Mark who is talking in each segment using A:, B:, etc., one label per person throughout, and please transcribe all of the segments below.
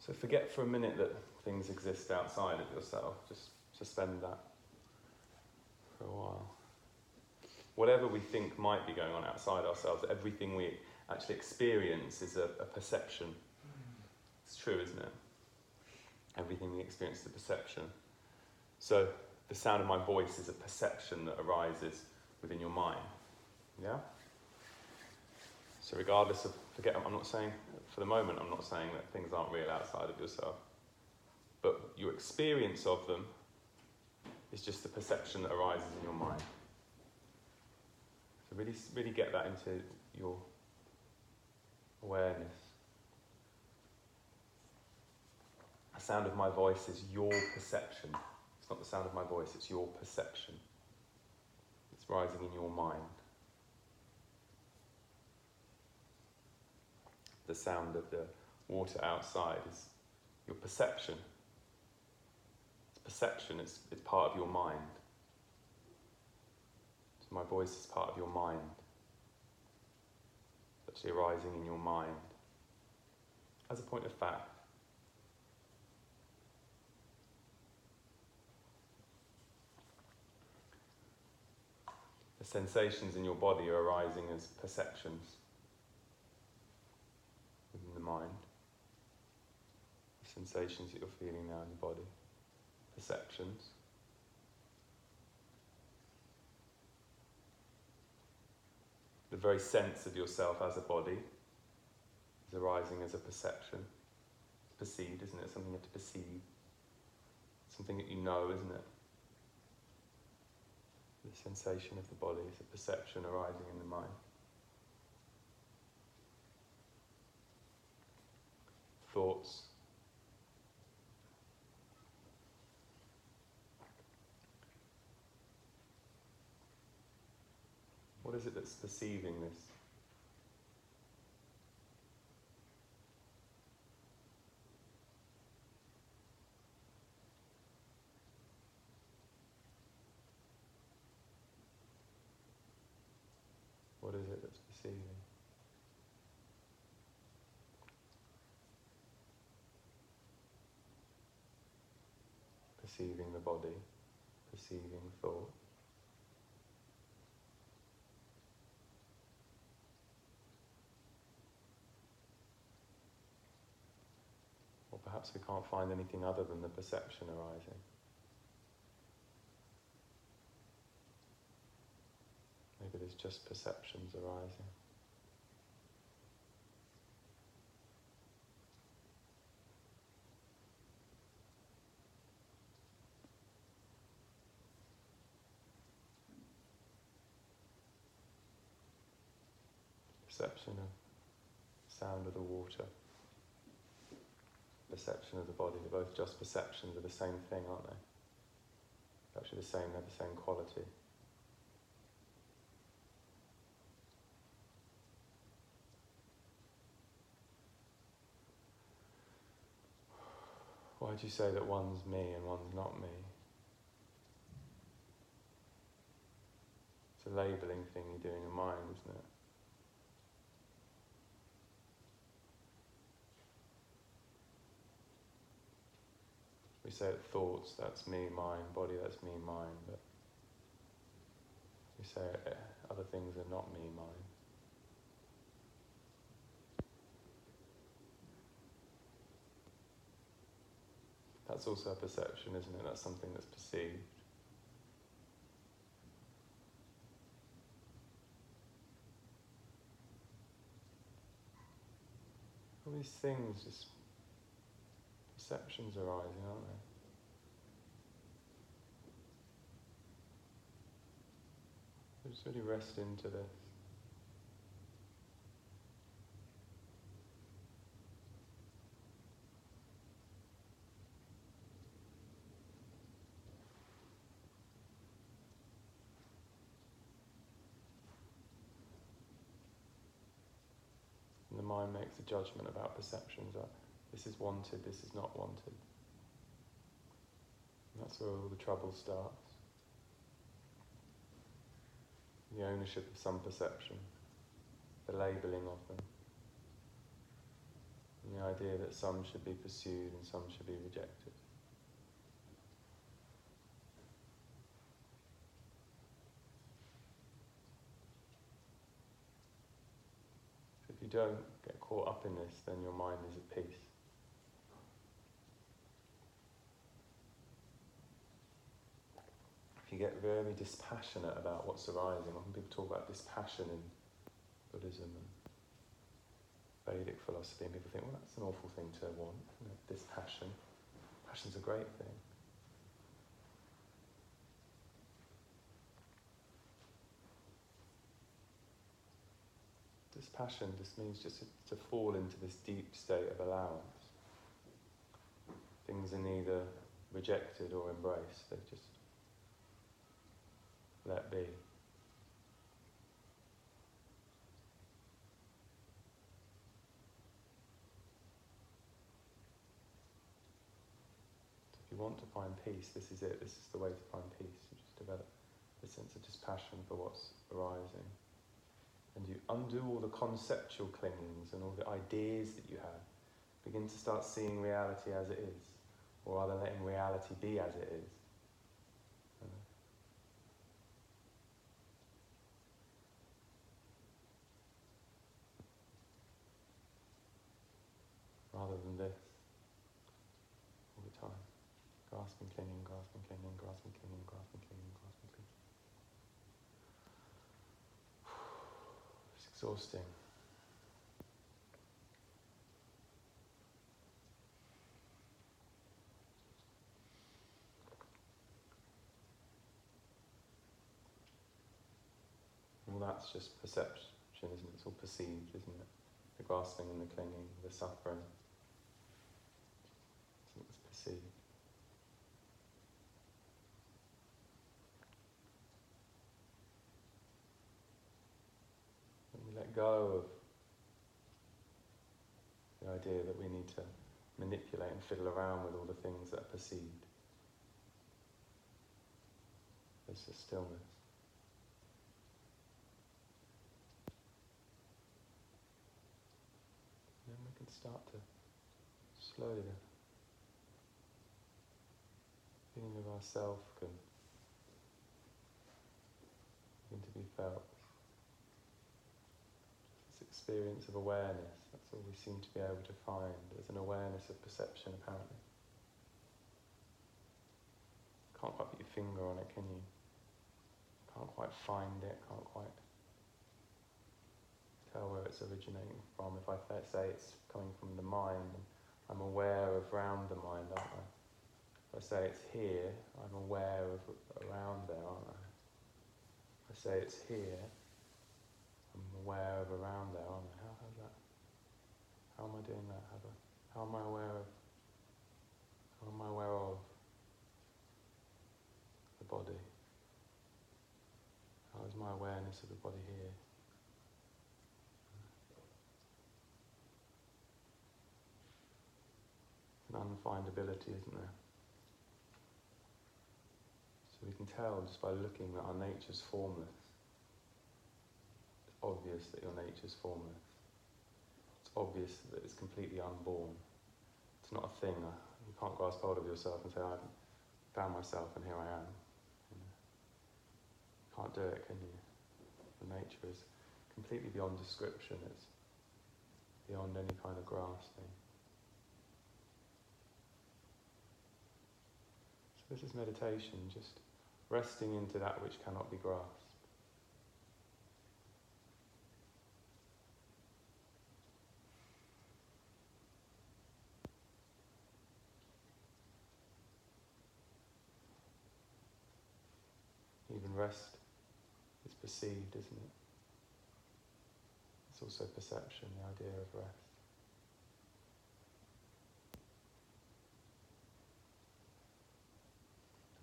A: So forget for a minute that things exist outside of yourself. Just suspend that for a while. Whatever we think might be going on outside ourselves, everything we actually experience is a perception. It's true, isn't it? Everything we experience is a perception. So the sound of my voice is a perception that arises within your mind. Yeah? So regardless of, I'm not saying, for the moment, I'm not saying that things aren't real outside of yourself. But your experience of them is just the perception that arises in your mind. So really get that into your awareness. The sound of my voice is your perception. It's not the sound of my voice, it's your perception. It's rising in your mind. The sound of the water outside is your perception. It's perception, it's part of your mind. So my voice is part of your mind. It's actually arising in your mind. As a point of fact. The sensations in your body are arising as perceptions within the mind. The sensations that you're feeling now in your body. Perceptions. The very sense of yourself as a body is arising as a perception. It's perceived, isn't it? Something you have to perceive. Something that you know, isn't it? The sensation of the body is a perception arising in the mind. Thoughts. What is it that's perceiving this? What is it that's perceiving? Perceiving the body, perceiving thought. Or perhaps we can't find anything other than the perception arising. Maybe there's just perceptions arising. Perception of sound of the water. Perception of the body. They're both just perceptions of the same thing, aren't they? They're actually the same, they have the same quality. Why do you say that one's me and one's not me? It's a labelling thing you do in your mind, isn't it? We say that thoughts, that's me, mine, body, that's me, mine, but we say other things are not me, mine. That's also a perception, isn't it? That's something that's perceived. All these things, just perceptions arising, aren't they? Just really rest into this. And the mind makes a judgment about perceptions. This is wanted, this is not wanted. And that's where all the trouble starts. The ownership of some perception, the labelling of them, And the idea that some should be pursued and some should be rejected. If you don't get caught up in this, then your mind is at peace. If you get very dispassionate about what's arising, often people talk about dispassion in Buddhism and Vedic philosophy, and people think, well, that's an awful thing to want, isn't it? Dispassion. Passion's a great thing. Dispassion just means just to fall into this deep state of allowance. Things are neither rejected or embraced, they just let be. If you want to find peace, this is it. This is the way to find peace. You just develop a sense of dispassion for what's arising. And you undo all the conceptual clingings and all the ideas that you have. Begin to start seeing reality as it is, or rather letting reality be as it is. Rather than this, all the time. Grasping, clinging, grasping, clinging, grasping, clinging, grasping, clinging, grasping, clinging. It's exhausting. All that's just perception, isn't it? It's all perceived, isn't it? The grasping and the clinging, the suffering. It's perceived. When we let go of the idea that we need to manipulate and fiddle around with all the things that are perceived, there's a stillness. And then we can start to slowly, the feeling of ourself can begin to be felt. This experience of awareness, that's all we seem to be able to find. There's an awareness of perception, apparently. Can't quite put your finger on it, can you? Can't quite find it, can't quite tell where it's originating from. If I say it's coming from the mind, I'm aware of around the mind, aren't I? If I say it's here, I'm aware of around there, aren't I? If I say it's here, I'm aware of around there, aren't I? How am I doing that? How am I aware of the body? How is my awareness of the body here? An unfindability, isn't there? So we can tell just by looking that our nature's formless. It's obvious that your nature's formless. It's obvious that it's completely unborn. It's not a thing. You can't grasp hold of yourself and say, I've found myself and here I am. You can't do it, can you? The nature is completely beyond description. It's beyond any kind of grasping. So this is meditation, just resting into that which cannot be grasped. Even rest is perceived, isn't it? It's also perception, the idea of rest.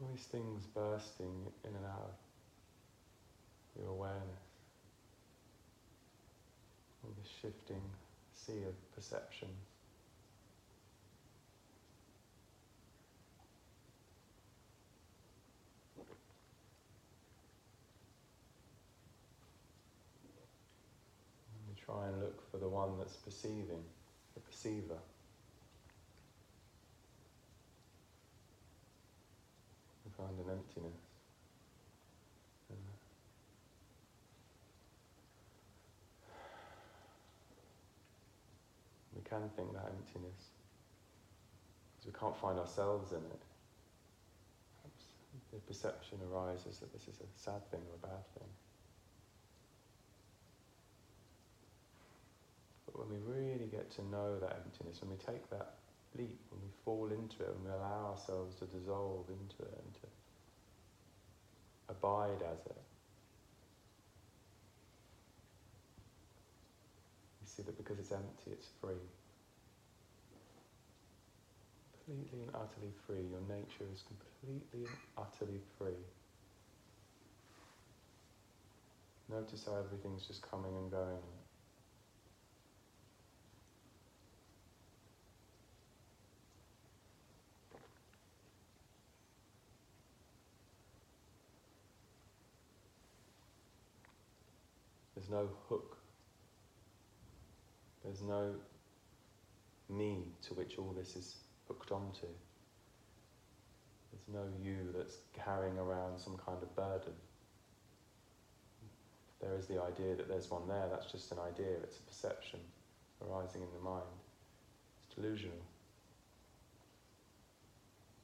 A: All these things bursting in and out of your awareness. All this shifting sea of perception. And we try and look for the one that's perceiving. the perceiver. We find an emptiness. And we can think that emptiness, because we can't find ourselves in it. Perhaps the perception arises that this is a sad thing or a bad thing. But when we really get to know that emptiness, when we take that leap, when we fall into it, when we allow ourselves to dissolve into it and to abide as it, you see that because it's empty, it's free. Completely and utterly free. Your nature is completely and utterly free. Notice how everything's just coming and going. There's no hook. There's no me to which all this is hooked onto. There's no you that's carrying around some kind of burden. If there is the idea that there's one there, that's just an idea, it's a perception arising in the mind. It's delusional.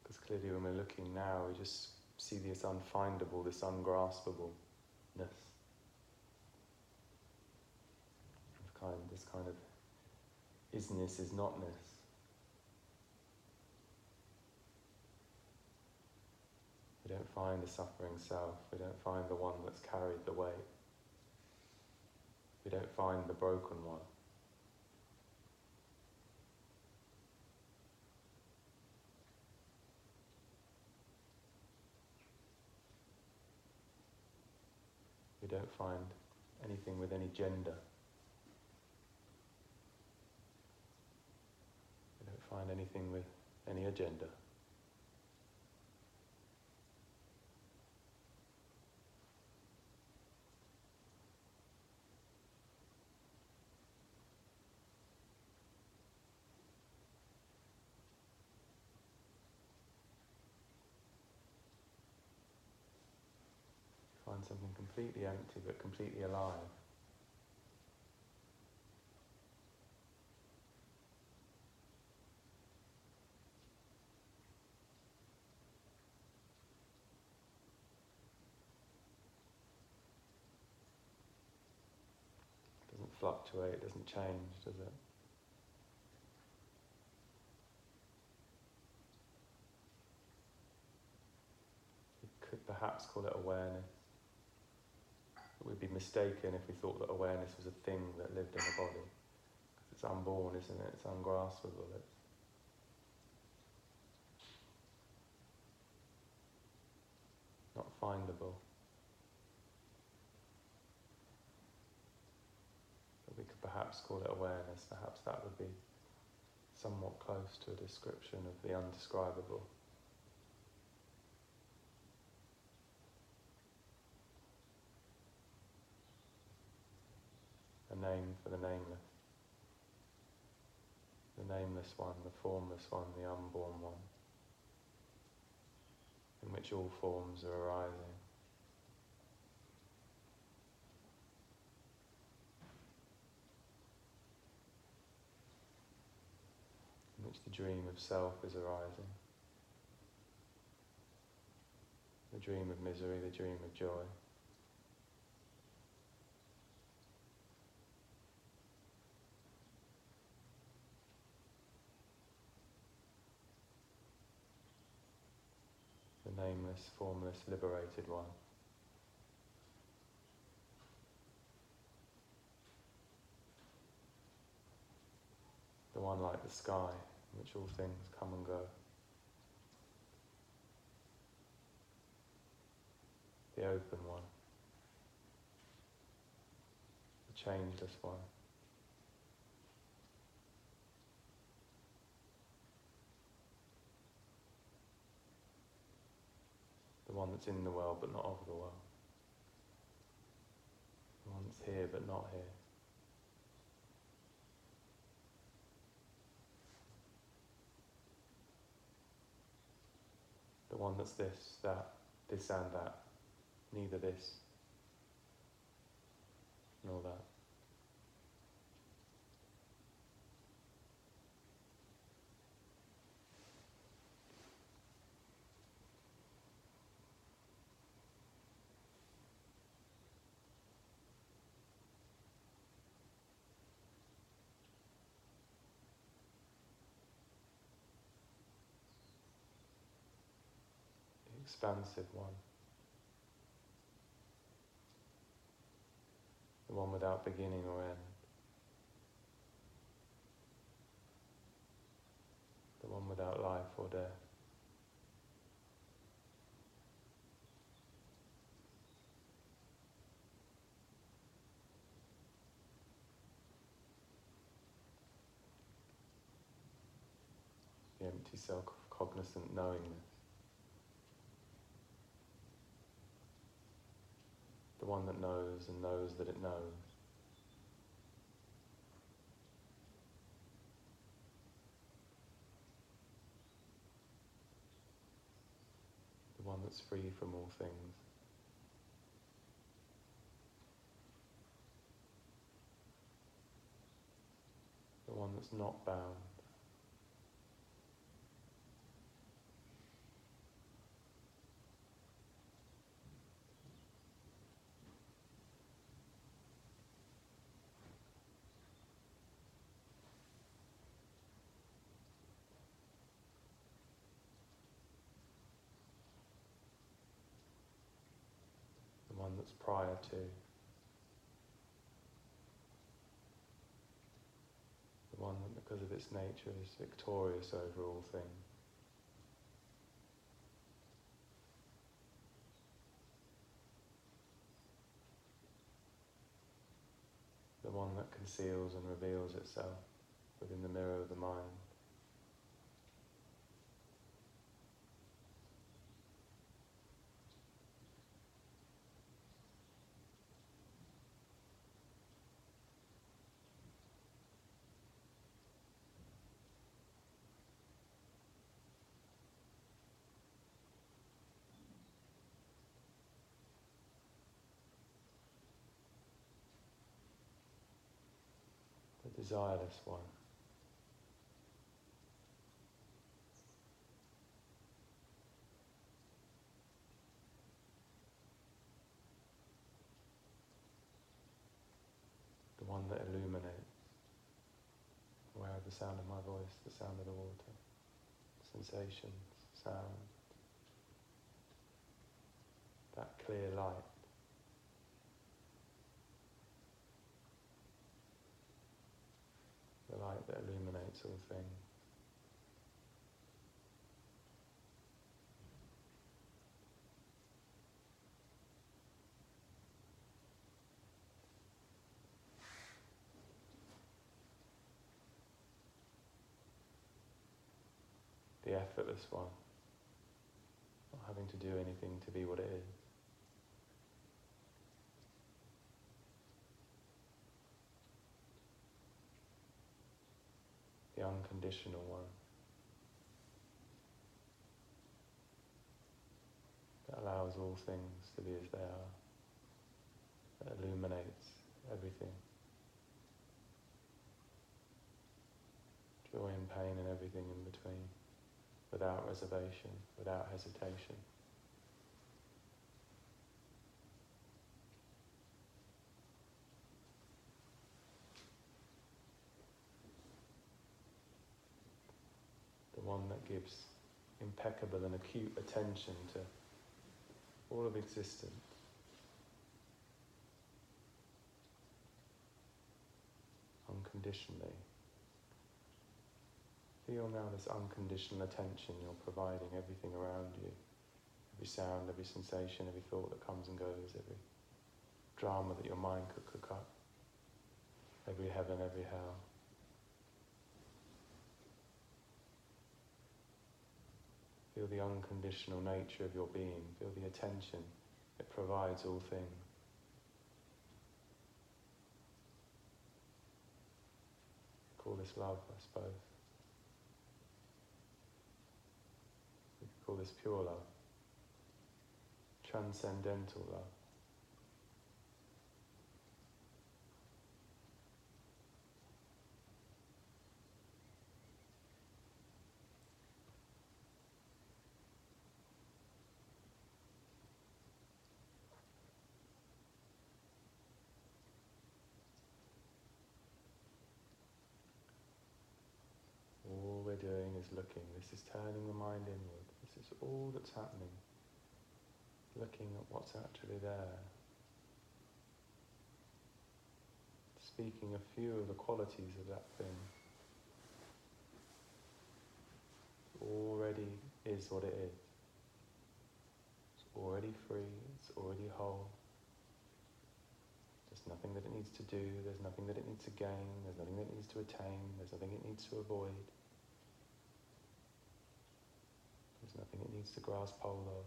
A: Because clearly when we're looking now, we just see this unfindable, this ungraspableness. This kind of isness is notness. We don't find the suffering self. We don't find the one that's carried the weight. We don't find the broken one. We don't find anything with any gender. We don't find anything with any agenda. Find something completely empty but completely alive. It doesn't fluctuate, it doesn't change, does it? We could perhaps call it awareness. But we'd be mistaken if we thought that awareness was a thing that lived in the body. Because it's unborn, isn't it? It's ungraspable. It's not findable. But we could perhaps call it awareness. Perhaps that would be somewhat close to a description of the undescribable. A name for the nameless. The nameless one, the formless one, the unborn one, in which all forms are arising. In which the dream of self is arising. The dream of misery, the dream of joy. The nameless, formless, liberated one. The one like the sky, in which all things come and go. The open one. The changeless one. The one that's in the world but not of the world. The one that's here but not here. one that's this, that, this and that, neither this nor that. The expansive one. The one without beginning or end. The one without life or death. The empty self-cognizant knowingness. The one that knows and knows that it knows. The one that's free from all things. The one that's not bound. The one that's prior to. The one that, because of its nature, is victorious over all things. The one that conceals and reveals itself within the mirror of the mind. The desireless one. The one that illuminates. Aware of the sound of my voice, the sound of the water, sensations, sound. That clear light. The light that illuminates all things. The effortless one. Not having to do anything to be what it is. The unconditional one. That allows all things to be as they are. That illuminates everything. Joy and pain and everything in between. Without reservation, without hesitation. The one that gives impeccable and acute attention to all of existence. Unconditionally. Feel now this unconditional attention you're providing everything around you. Every sound, every sensation, every thought that comes and goes, every drama that your mind could cook up. Every heaven, every hell. Feel the unconditional nature of your being. Feel the attention it provides all things. Call this love, I suppose. call this pure love, transcendental love. All we're doing is looking. This is turning the mind inward. This is all that's happening. Looking at what's actually there. Speaking a few of the qualities of that thing. Already is what it is. It's already free, it's already whole. There's nothing that it needs to do, there's nothing that it needs to gain, there's nothing that it needs to attain, there's nothing it needs to avoid. There's nothing it needs to grasp hold of.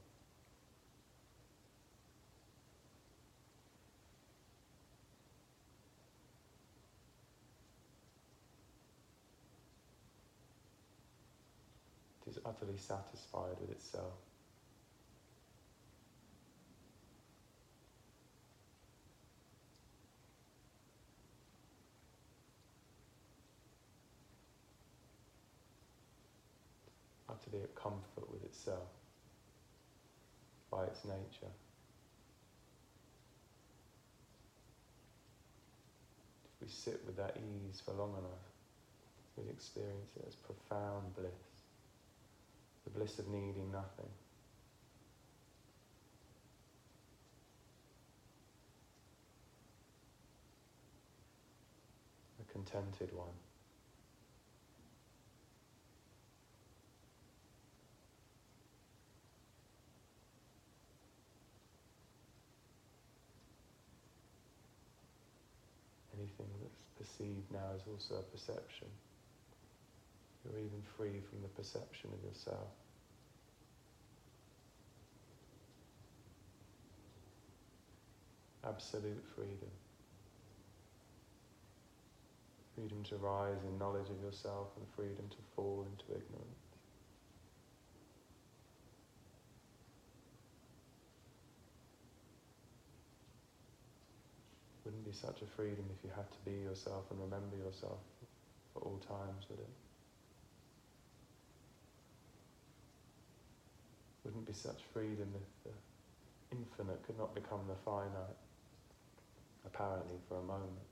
A: It is utterly satisfied with itself. Utterly at comfort with itself by its nature. If we sit with that ease for long enough, we'll experience it as profound bliss. The bliss of needing nothing. A contented one. Anything that's perceived now is also a perception. You're even free from the perception of yourself. Absolute freedom. Freedom to rise in knowledge of yourself and freedom to fall into ignorance. Wouldn't be such a freedom if you had to be yourself and remember yourself for all times, would it? Wouldn't be such freedom if the infinite could not become the finite, apparently for a moment.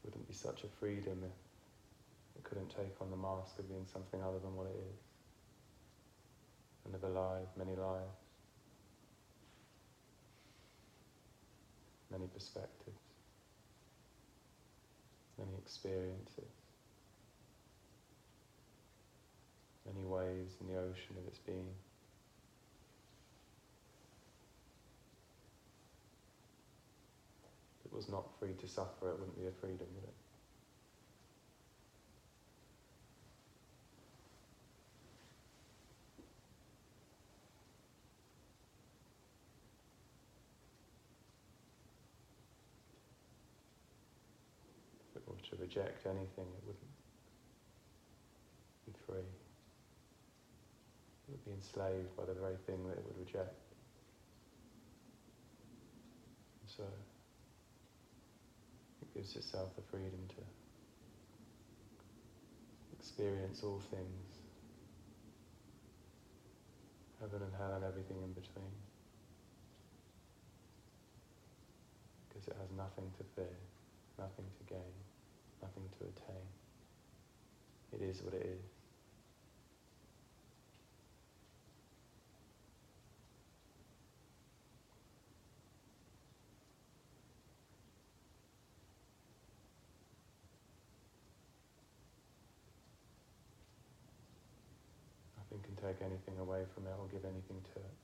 A: Wouldn't be such a freedom if it couldn't take on the mask of being something other than what it is, and live alive, many lives, many perspectives, many experiences, many waves in the ocean of its being. If it was not free to suffer, it wouldn't be a freedom, would it? If it were to reject anything, it wouldn't be free. It would be enslaved by the very thing that it would reject. And so it gives itself the freedom to experience all things, heaven and hell and everything in between, because it has nothing to fear, nothing to gain, nothing to attain. It is what it is. Nothing can take anything away from it or give anything to it.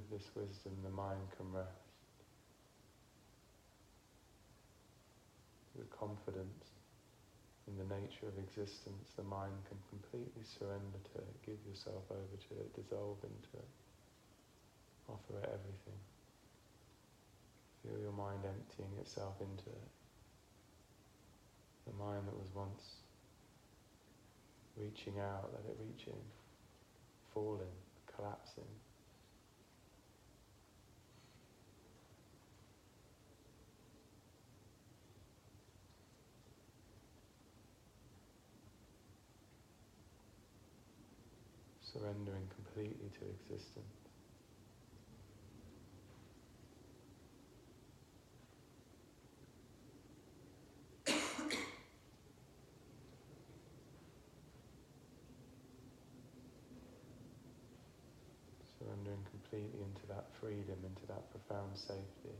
A: With this wisdom, the mind can rest. With confidence in the nature of existence, the mind can completely surrender to it, give yourself over to it, dissolve into it, offer it everything. Feel your mind emptying itself into it. The mind that was once reaching out, let it reach in, falling, collapsing. Surrendering completely to existence. Surrendering completely into that freedom, into that profound safety.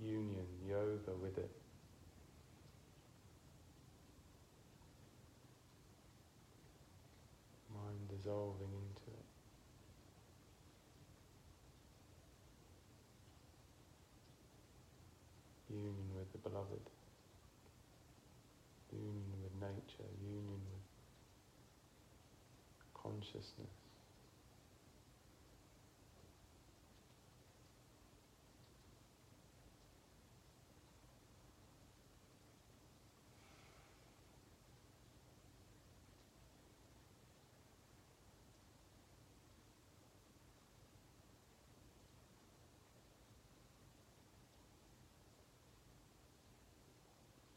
A: Union, yoga with it. Mind dissolving into it. Union with the beloved. Union with nature, union with consciousness.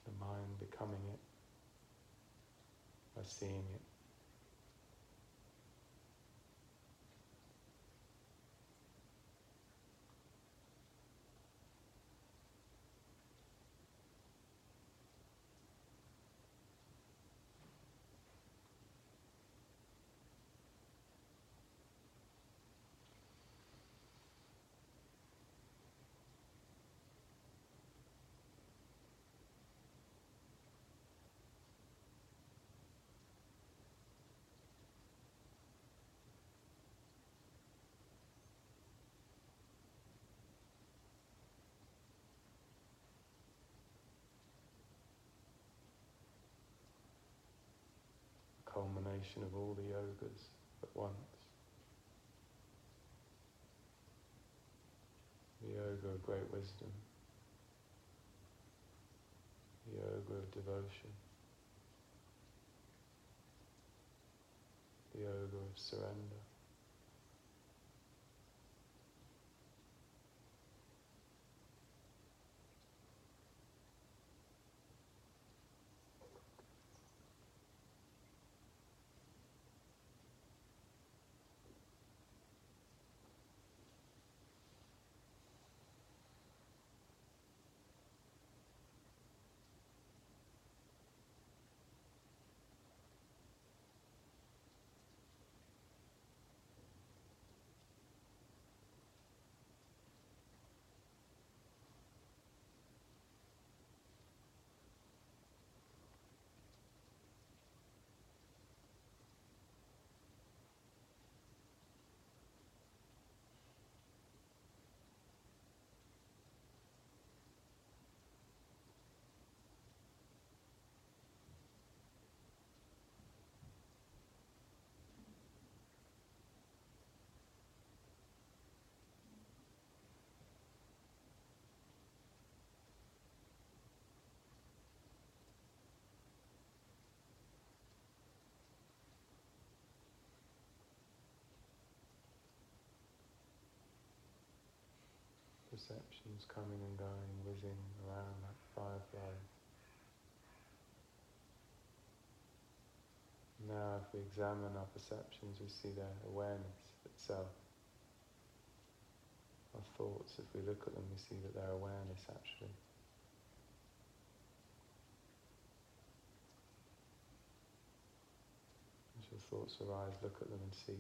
A: The mind becoming it by seeing it. Culmination of all the yogas at once. The yoga of great wisdom. The yoga of devotion. The yoga of surrender. Perceptions coming and going, whizzing around like fireflies. Now if we examine our perceptions, we see their awareness itself. Our thoughts, if we look at them, we see that they're awareness actually. The thoughts arise, look at them and see.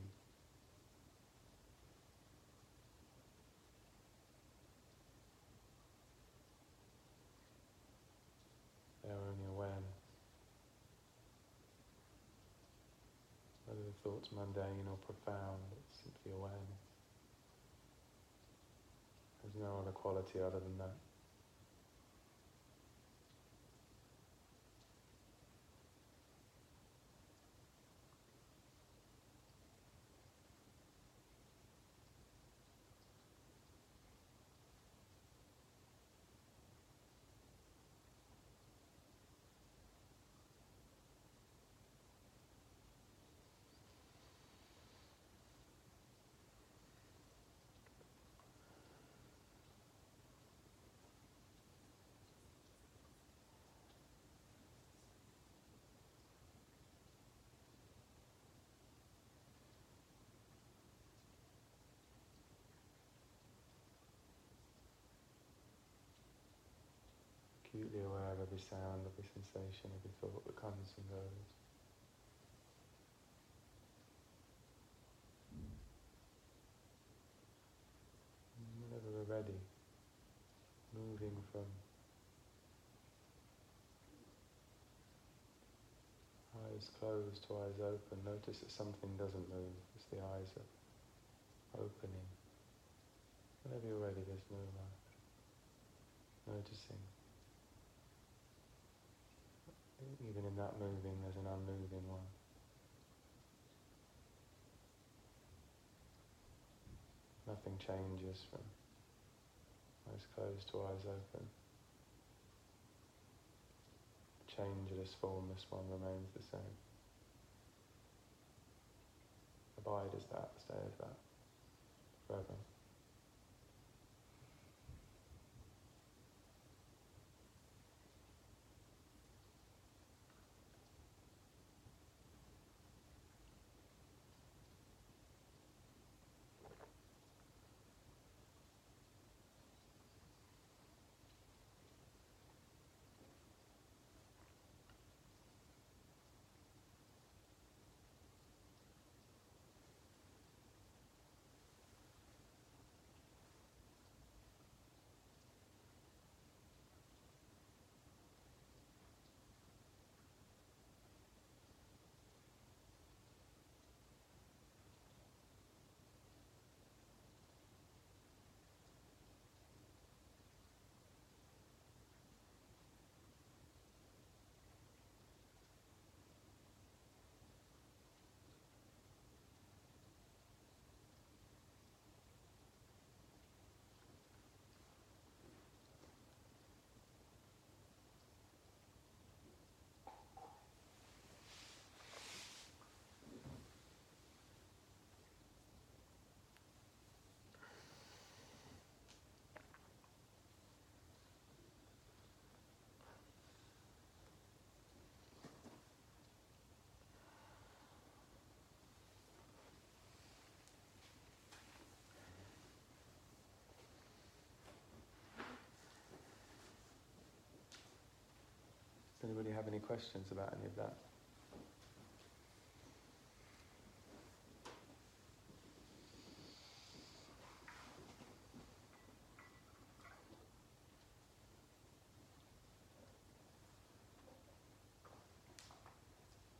A: They're only awareness. Whether the thought's mundane or profound, it's simply awareness. There's no other quality other than that. Acutely aware of every sound, every sensation, every thought that comes and goes. Whenever we're ready, moving from eyes closed to eyes open. Notice that something doesn't move as the eyes are opening. Whenever you're ready, there's no rush. Noticing. Even in that moving, there's an unmoving one. Nothing changes from eyes closed to eyes open. Changeless, formless one remains the same. Abide as that, stay as that, forever. Does anybody have any questions about any of that?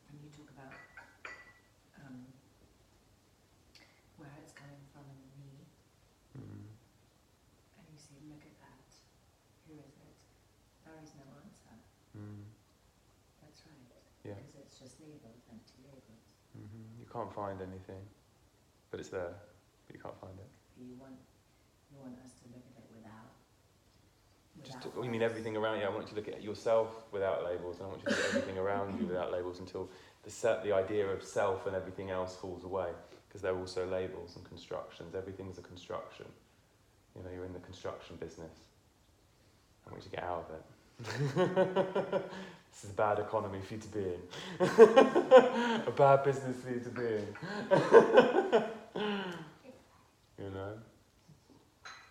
B: When you talk about where it's coming from in the me, and you say, look at that, who is it? There is no answer. That's right.
A: Yeah.
B: Because it's just labels, empty labels.
A: You can't find anything, but it's there, but you can't find it.
B: You want us to look at it without
A: You mean everything around you? I want you to look at yourself without labels, and I want you to look at everything around you without labels until the idea of self and everything else falls away, because they're also labels and constructions. Everything's a construction. You know, you're in the construction business. I want you to get out of it. This is a bad economy for you to be in. A bad business for you to be in. You know?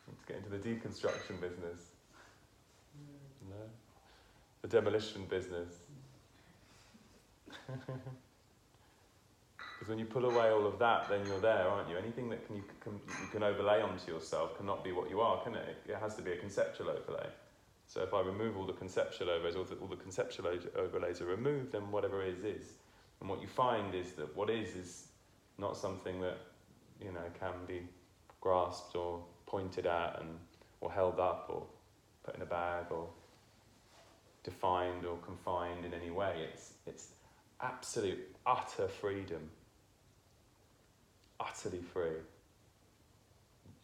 A: Let's get into the deconstruction business. You know? The demolition business. Because when you pull away all of that, then you're there, aren't you? Anything that you can overlay onto yourself cannot be what you are, can it? It has to be a conceptual overlay. So if I remove all the conceptual overlays, all the conceptual overlays are removed, then whatever is. And what you find is that what is not something that, can be grasped or pointed at or held up or put in a bag or defined or confined in any way. It's absolute, utter freedom. Utterly free.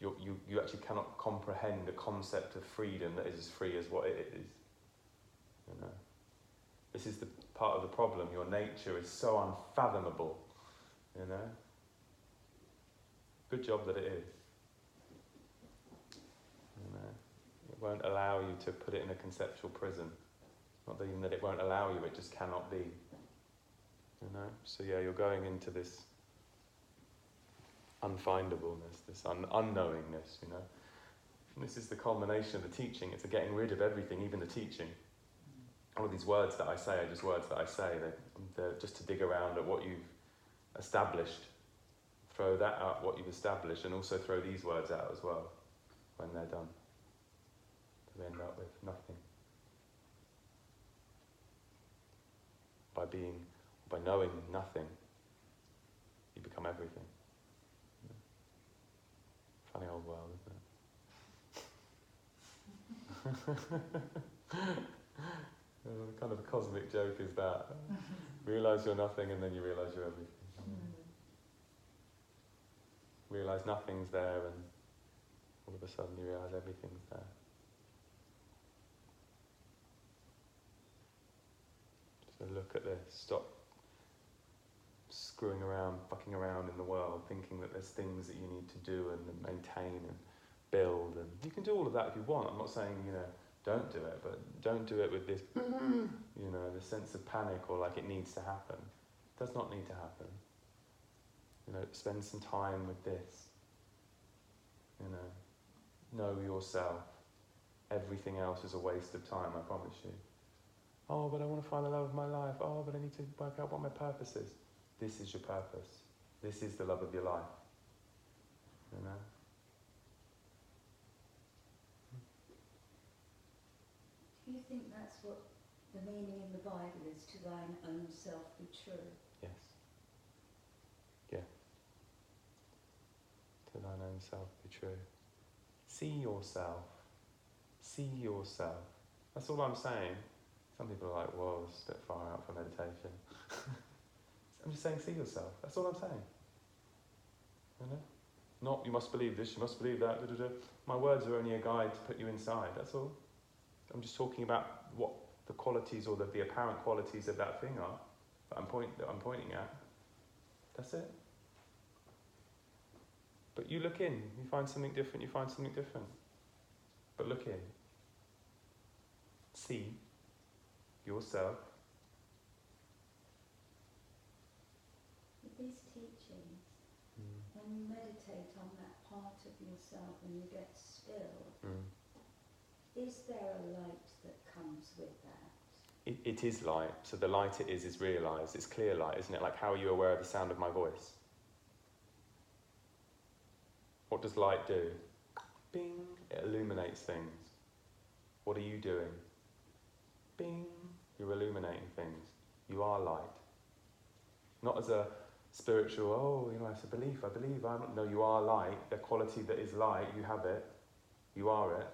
A: You actually cannot comprehend a concept of freedom that is as free as what it is. This is the part of the problem. Your nature is so unfathomable. Good job that it is. It won't allow you to put it in a conceptual prison. Not even that it won't allow you, it just cannot be. So you're going into this unfindableness, this unknowingness, And this is the culmination of the teaching. It's a getting rid of everything, even the teaching. All of these words that I say are just words that I say. They're just to dig around at what you've established. Throw that out, what you've established, and also throw these words out as well when they're done. To end up with nothing. By knowing nothing, you become everything. Funny old world, isn't it? Kind of a cosmic joke is that. Realise you're nothing and then you realise you're everything. Realise nothing's there and all of a sudden you realise everything's there. So look at this, stop screwing around, fucking around in the world, thinking that there's things that you need to do and maintain and build, and you can do all of that if you want. I'm not saying, don't do it, but don't do it with this, this sense of panic or like it needs to happen. It does not need to happen. Spend some time with this. Know yourself. Everything else is a waste of time, I promise you. Oh, but I want to find the love of my life. Oh, but I need to work out what my purpose is. This is your purpose. This is the love of your life.
B: Do you think that's what the meaning in the Bible is, to thine own self be true?
A: Yes. Yeah. To thine own self be true. See yourself. See yourself. That's all I'm saying. Some people are like, whoa, it's a bit far out for meditation. I'm just saying, see yourself. That's all I'm saying. Not, you must believe this, you must believe that, My words are only a guide to put you inside, that's all. I'm just talking about what the qualities or the apparent qualities of that thing are that I'm pointing at. That's it. But you look in, you find something different, you find something different. But look in. See yourself.
B: With these teachings, when you meditate on that part of yourself and you get still, is there a light that comes with that?
A: It is light. So the light it is realised. It's clear light, isn't it? Like, how are you aware of the sound of my voice? What does light do? Bing. It illuminates things. What are you doing? Bing. You're illuminating things. You are light. Not as a spiritual, it's a belief, I believe. No, you are light. The quality that is light, you have it. You are it.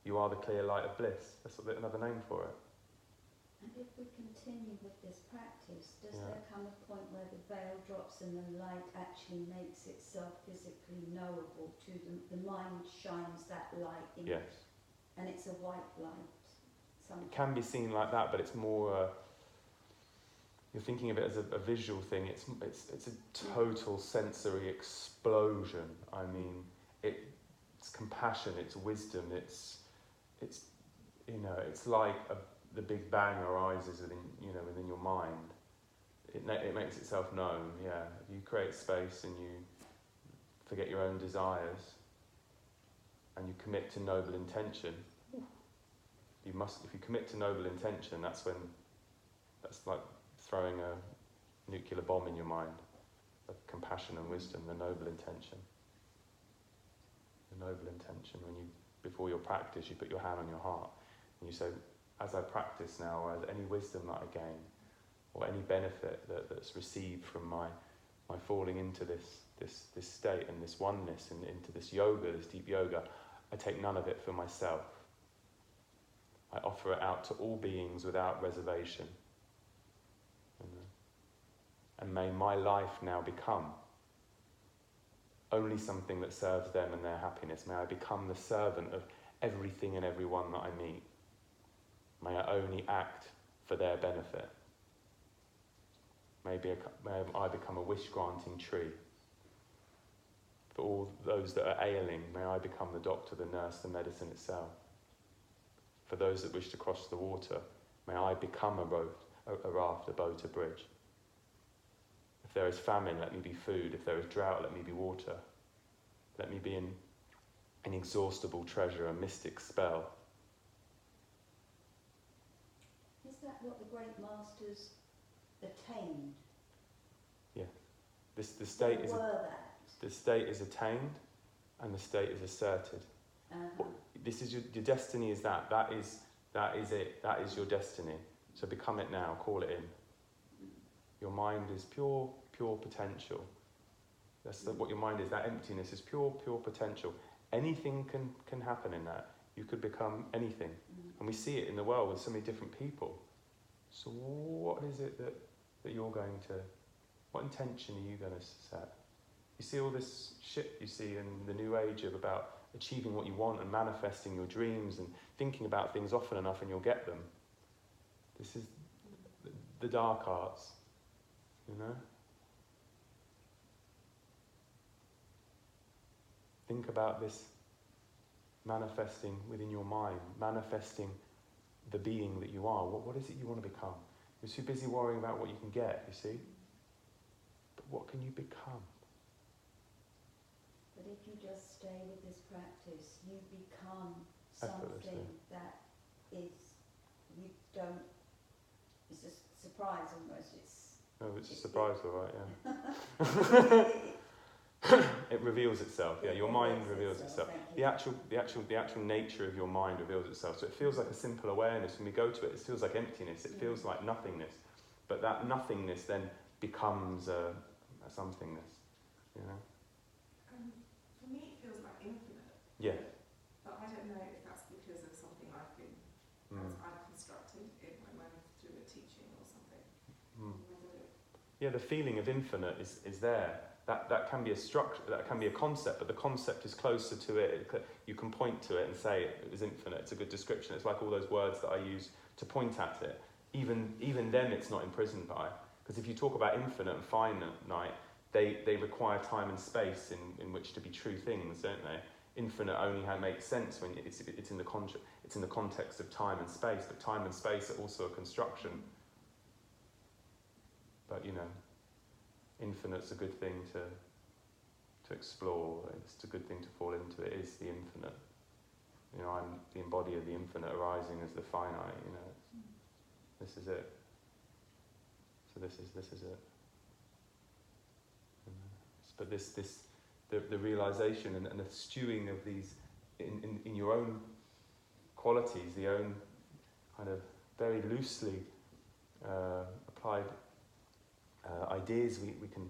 A: You are the clear light of bliss. That's another name for it.
B: And if we continue with this practice, does there come a point where the veil drops and the light actually makes itself physically knowable to them? The mind shines that light in.
A: Yes.
B: And it's a white light. Sometimes.
A: It can be seen like that, but it's more... you're thinking of it as a visual thing. It's a total sensory explosion. I mean, it's compassion, it's wisdom, it's like the Big Bang arises within your mind. It makes itself known. Yeah, if you create space and you forget your own desires and you commit to noble intention. If you commit to noble intention, that's like throwing a nuclear bomb in your mind. of compassion and wisdom, the noble intention. The noble intention, when you, before your practice, you put your hand on your heart and you say, as I practice now, or as any wisdom that I gain, or any benefit that's received from my falling into this state and this oneness and into this yoga, this deep yoga, I take none of it for myself. I offer it out to all beings without reservation. And may my life now become only something that serves them and their happiness. May I become the servant of everything and everyone that I meet. May I only act for their benefit. May I become a wish-granting tree. For all those that are ailing, may I become the doctor, the nurse, the medicine itself. For those that wish to cross the water, may I become a raft, a boat, a bridge. If there is famine, let me be food. If there is drought, let me be water. Let me be an inexhaustible treasure, a mystic spell.
B: Is that what the great masters attained?
A: Yeah. The state is attained and the state is asserted. This is your destiny is that. That is it. That is your destiny. So become it now. Call it in. Your mind is pure potential. That's what your mind is. That emptiness is pure potential. Anything can happen in that. You could become anything. And we see it in the world with so many different people. So what is it that you're going to, what intention are you going to set? You see all this shit you see in the new age about achieving what you want and manifesting your dreams and thinking about things often enough and you'll get them. This is the dark arts, you know? Think about this manifesting within your mind, manifesting the being that you are. What is it you want to become? You're too busy worrying about what you can get, you see? But what can you become?
B: But if you just stay with this practice, you become something that is, you don't, it's a surprise almost.
A: It's a surprise, all right, yeah. It reveals itself, yeah. Your mind reveals itself. The actual nature of your mind reveals itself. So it feels like a simple awareness. When we go to it, it feels like emptiness. It feels like nothingness. But that nothingness then becomes a somethingness, you know.
C: For me, it feels like infinite.
A: Yeah.
C: But I don't know if that's because of something I've constructed in my mind through a teaching or something.
A: Yeah, the feeling of infinite is there. That can be a structure, that can be a concept, but the concept is closer to it. You can point to it and say it is infinite. It's a good description. It's like all those words that I use to point at it. Even then it's not imprisoned by. Because if you talk about infinite and finite, they require time and space in which to be true things, don't they? Infinite only makes sense when it's in the context of time and space, but time and space are also a construction. But you know, infinite's a good thing to explore. It's a good thing to fall into. It is the infinite. You know, I'm the embodiment of the infinite arising as the finite. You know, this is it. So this is it. But the realization and the stewing of these in your own qualities, the own kind of very loosely applied ideas we can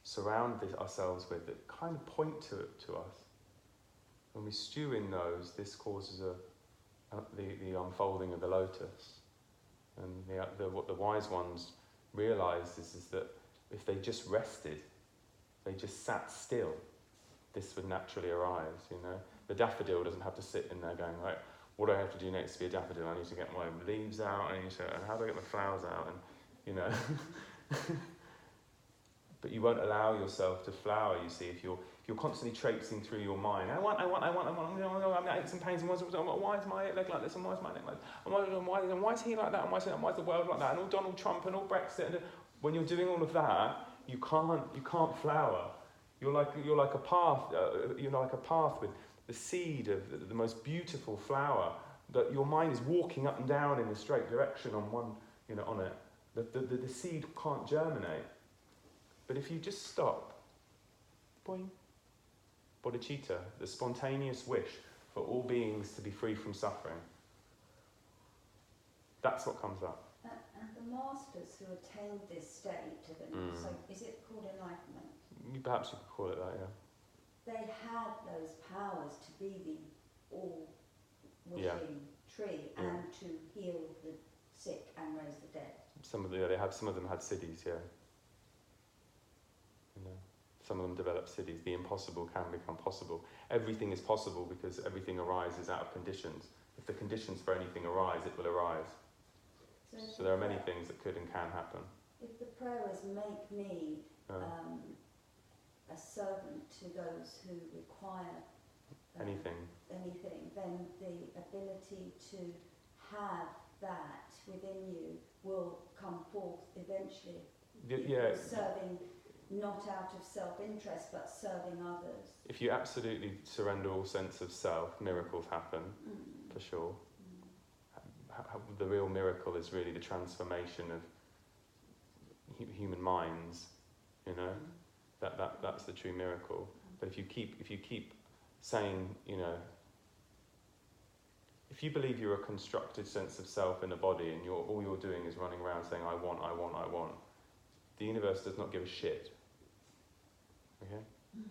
A: surround ourselves with that kind of point to us. When we stew in those, this causes the unfolding of the lotus. And what the wise ones realised is that if they just rested, they just sat still, this would naturally arise, you know. The daffodil doesn't have to sit in there going, right, what do I have to do next to be a daffodil? I need to get my leaves out, and how do I get my flowers out? And, you know. But you won't allow yourself to flower, you see, if you're constantly traipsing through your mind. I'm aches and pains, and why is my leg like this, and why is my neck like this, and why is he like that, and why is the world like that, and all Donald Trump and all Brexit. And when you're doing all of that, you can't flower. You're like a path. You're like a path with the seed of the most beautiful flower. That your mind is walking up and down in a straight direction on one, on it. The seed can't germinate. But if you just stop, boing, bodhicitta, the spontaneous wish for all beings to be free from suffering, that's what comes up.
B: And the masters who attained this state of so is it called enlightenment?
A: Perhaps you could call it that, yeah.
B: They had those powers to be the all-wishing tree and to heal the sick and raise the dead.
A: Some of them had siddhis, yeah. You know, some of them develop siddhis. The impossible can become possible. Everything is possible because everything arises out of conditions. If the conditions for anything arise, it will arise. So there are many things that could and can happen.
B: If the prayer is make me a servant to those who require
A: anything,
B: then the ability to have that within you will come forth eventually.
A: Yeah.
B: Serving not out of self-interest but serving others.
A: If you absolutely surrender all sense of self, miracles happen, for sure. The real miracle is really the transformation of human minds, you know. That's the true miracle. But if you keep saying, you know, if you believe you're a constructed sense of self in a body and all you're doing is running around saying I want, the universe does not give a shit. Okay?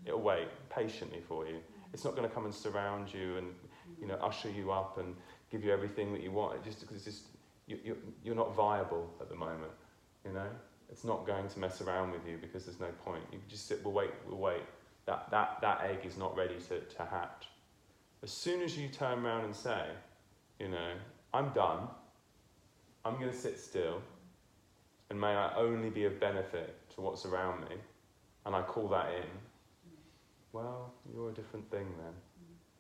A: It'll wait patiently for you. It's not going to come and surround you and, you know, usher you up and give you everything that you want. You're not viable at the moment, you know. It's not going to mess around with you because there's no point. You just sit, we'll wait. That egg is not ready to hatch. As soon as you turn around and say, you know, I'm done, I'm going to sit still, and may I only be of benefit to what's around me, and I call that in, well, you're a different thing then.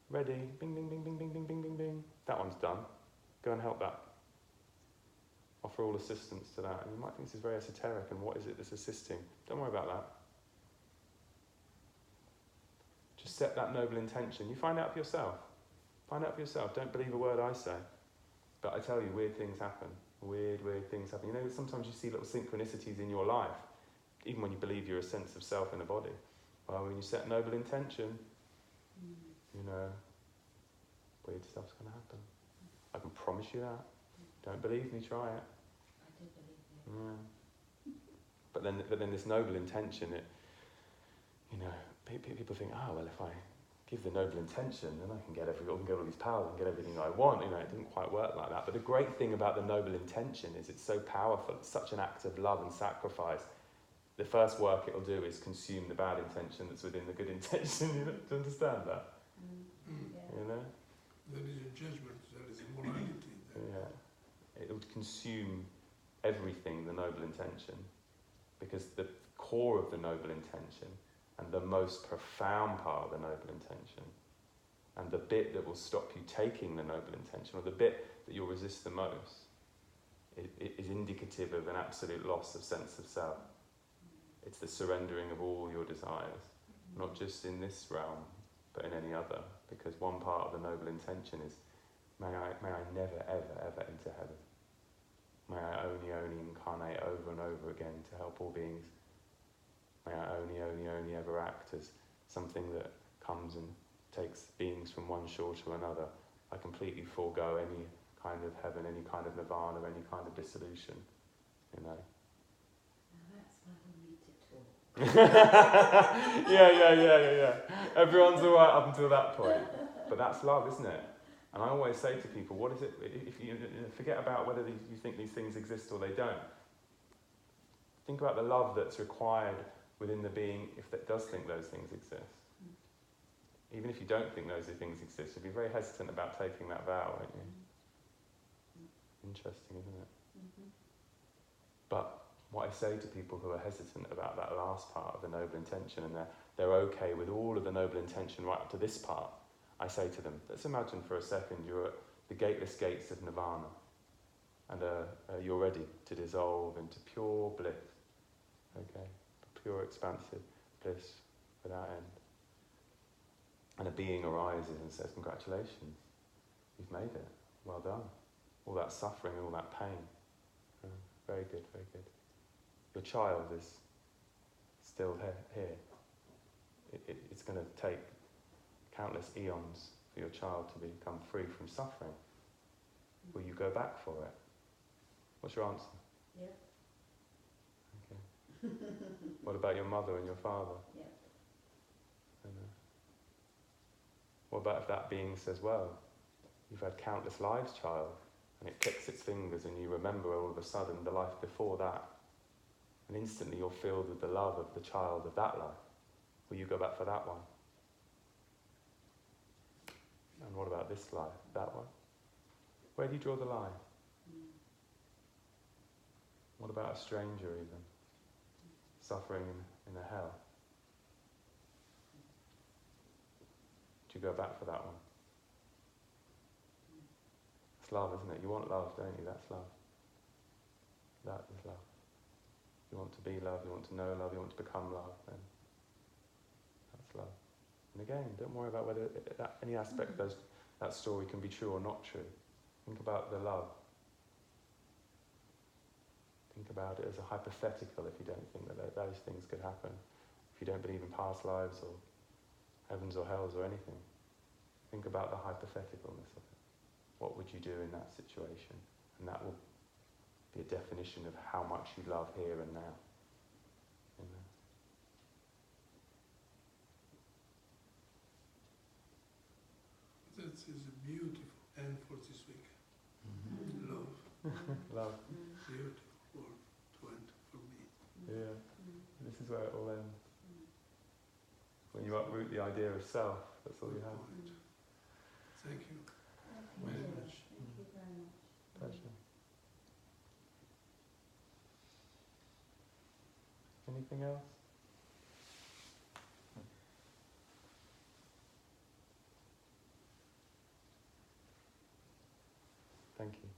A: Ready, bing, bing, bing, bing, bing, bing, bing, bing, bing. That one's done. Go and help that. Offer all assistance to that. And you might think this is very esoteric, and what is it that's assisting? Don't worry about that. Just set that noble intention. You find out for yourself. Find out for yourself. Don't believe a word I say. But I tell you, weird things happen. Weird things happen. You know, sometimes you see little synchronicities in your life, even when you believe you're a sense of self in a body. Well, when you set noble intention, you know, weird stuff's going to happen. I can promise you that. Don't believe me, try it.
B: I do believe you.
A: Yeah. But then this noble intention, it, you know, people think, oh, well, if I give the noble intention, then I can get all these powers and get everything I want. You know, it doesn't quite work like that. But the great thing about the noble intention is it's so powerful. It's such an act of love and sacrifice. The first work it'll do is consume the bad intention that's within the good intention. You know? Do you understand that?
B: Yeah.
A: You know?
D: That is a judgment, that is a morality.
A: Yeah. It would consume everything, the noble intention, because the core of the noble intention and the most profound part of the noble intention and the bit that will stop you taking the noble intention, or the bit that you'll resist the most, it is indicative of an absolute loss of sense of self. It's the surrendering of all your desires, not just in this realm, but in any other, because one part of the noble intention is, may I never, ever enter heaven. May I only incarnate over and over again to help all beings. May I only ever act as something that comes and takes beings from one shore to another. I completely forego any kind of heaven, any kind of nirvana, any kind of dissolution, you know.
B: Now that's why we need to talk.
A: Yeah. Everyone's all right up until that point. But that's love, isn't it? And I always say to people, what is it, if you forget about whether you think these things exist or they don't. Think about the love that's required within the being if that does think those things exist. Even if you don't think those things exist, you'll be very hesitant about taking that vow, won't you? Interesting, isn't it? But what I say to people who are hesitant about that last part of the noble intention, and they're okay with all of the noble intention right up to this part, I say to them, let's imagine for a second you're at the gateless gates of nirvana, and you're ready to dissolve into pure bliss, okay? Pure expansive bliss without end. And a being arises and says, congratulations, you've made it, well done. All that suffering, all that pain, very good, very good. Your child is still here. It's going to take countless eons for your child to become free from suffering. Will you go back for it? What's your answer?
B: Yeah.
A: Okay. What about your mother and your father?
B: Yeah.
A: What about if that being says, well, you've had countless lives, child, and it clicks its fingers and you remember all of a sudden the life before that, and instantly you're filled with the love of the child of that life. Will you go back for that one? And what about this life, that one? Where do you draw the line? What about a stranger even, suffering in a hell? Do you go back for that one? It's love, isn't it? You want love, don't you? That's love. That is love. You want to be love, you want to know love, you want to become love, then that's love. And again, don't worry about whether any aspect of that story can be true or not true. Think about the love. Think about it as a hypothetical if you don't think that those things could happen. If you don't believe in past lives or heavens or hells or anything. Think about the hypotheticalness of it. What would you do in that situation? And that will be a definition of how much you love here and now. Amen.
D: That is a beautiful end for this week. Love.
A: Love.
D: Beautiful word to end for me.
A: Yeah. This is where it all ends. When you uproot the idea of self, that's all you have.
D: Thank you
B: Thank
D: very
B: you.
D: much.
B: Thank you very much.
A: Pleasure. Anything else? Thank you.